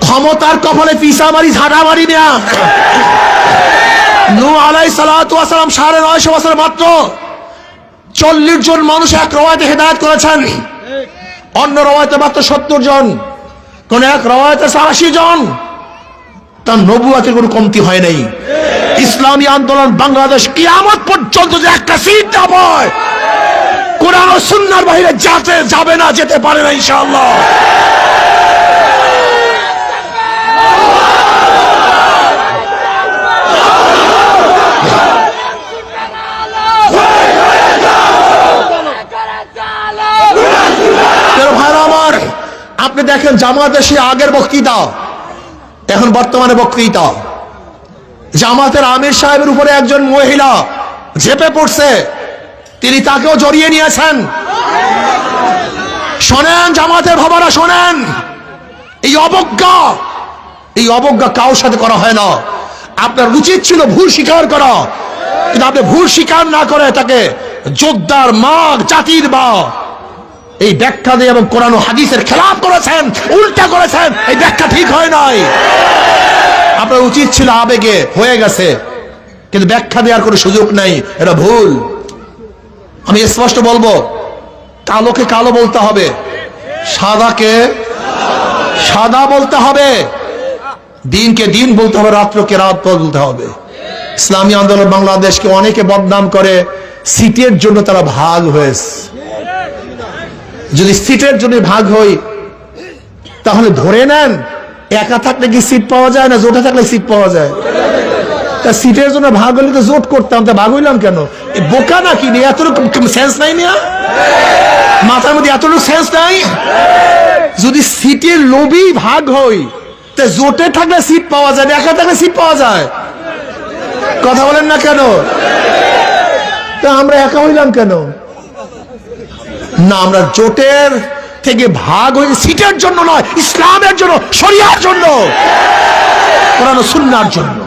ক্ষমতার কপালে পিসা মারি ঝাঁটা মারি না। নূহ আলাইহিস সালাতু ওয়াস সালাম 950 বছর মাত্র 40 জন মানুষ এক রওয়ায়াতে হেদায়েত করেছেন, অন্য রওয়ায়াতে মাত্র 70 জন, কোন এক রওয়ায়াতে 80 জন। তার নবুয়তের কোনো কমতি হয় নাই। ইসলামী আন্দোলন বাংলাদেশ কিয়ামত পর্যন্ত যে একটা সিট না পায়, কোরআন ও সুন্নাহর বাইরে যাবে না, যেতে পারে না ইনশাআল্লাহ। ভাইরা আমার, আপনি দেখেন জামাতের সে আগের বক্তৃতা, এখন বর্তমানে বক্তৃতা। জামাতের আমির সাহেবের উপরে একজন মহিলা ঝেপে পড়ছে, তিনি তাকেও জড়িয়ে নিয়েছেন। শোনেন জামাতের ভাবারা, শোনেন, এই অবজ্ঞা কারোর সাথে করা হয় না। আপনার উচিত ছিল ভুল স্বীকার করা, কিন্তু আপনি ভুল স্বীকার না করে তাকে যোদ্ধার মা, জাতির মা এই ব্যাখ্যা দিয়ে এবং কোরআন ও হাদিসের খেলাফ করেছেন, উল্টা করেছেন। এই ব্যাখ্যা ঠিক হয় নাই। আপনার উচিত ছিল আবেগে হয়ে গেছে, কিন্তু ব্যাখ্যা দেওয়ার কোনো সুযোগ নাই, এটা ভুল। আমি স্পষ্ট বলবো, কালোকে কালো বলতে হবে, সাদাকে সাদা বলতে হবে, দিনকে দিন বলতে হবে, রাত্রকে রাত বলতে হবে। ইসলামী আন্দোলন বাংলাদেশকে অনেকে বদনাম করে সিটের জন্য তারা ভাগ হয়েছে। যদি সিটের জন্য ভাগ হই, তাহলে ধরে নেন একা থাকলে কি সিট পাওয়া যায় না, জোটে থাকলে সিট পাওয়া যায়? তা সিটের জন্য ভাগ হলে তো জোট করতাম, তা ভাগ হইলাম কেন? বোকা নাকি? এতটুকু সেন্স নাই না? মাথার মধ্যে এতটুকু সেন্স নাই? যদি সিটের লোভী ভাগ হই, তা জোটে থাকলে সিট পাওয়া যায়, একা থাকলে সিট পাওয়া যায়? কথা বলেন না কেন? তা আমরা একা হইলাম কেন? না, আমরা জোটের থেকে ভাগ হয়েছে সিটের জন্য নয়, ইসলামের জন্য, শরিয়ার জন্য, কোরআন ও সুন্নাহর জন্য।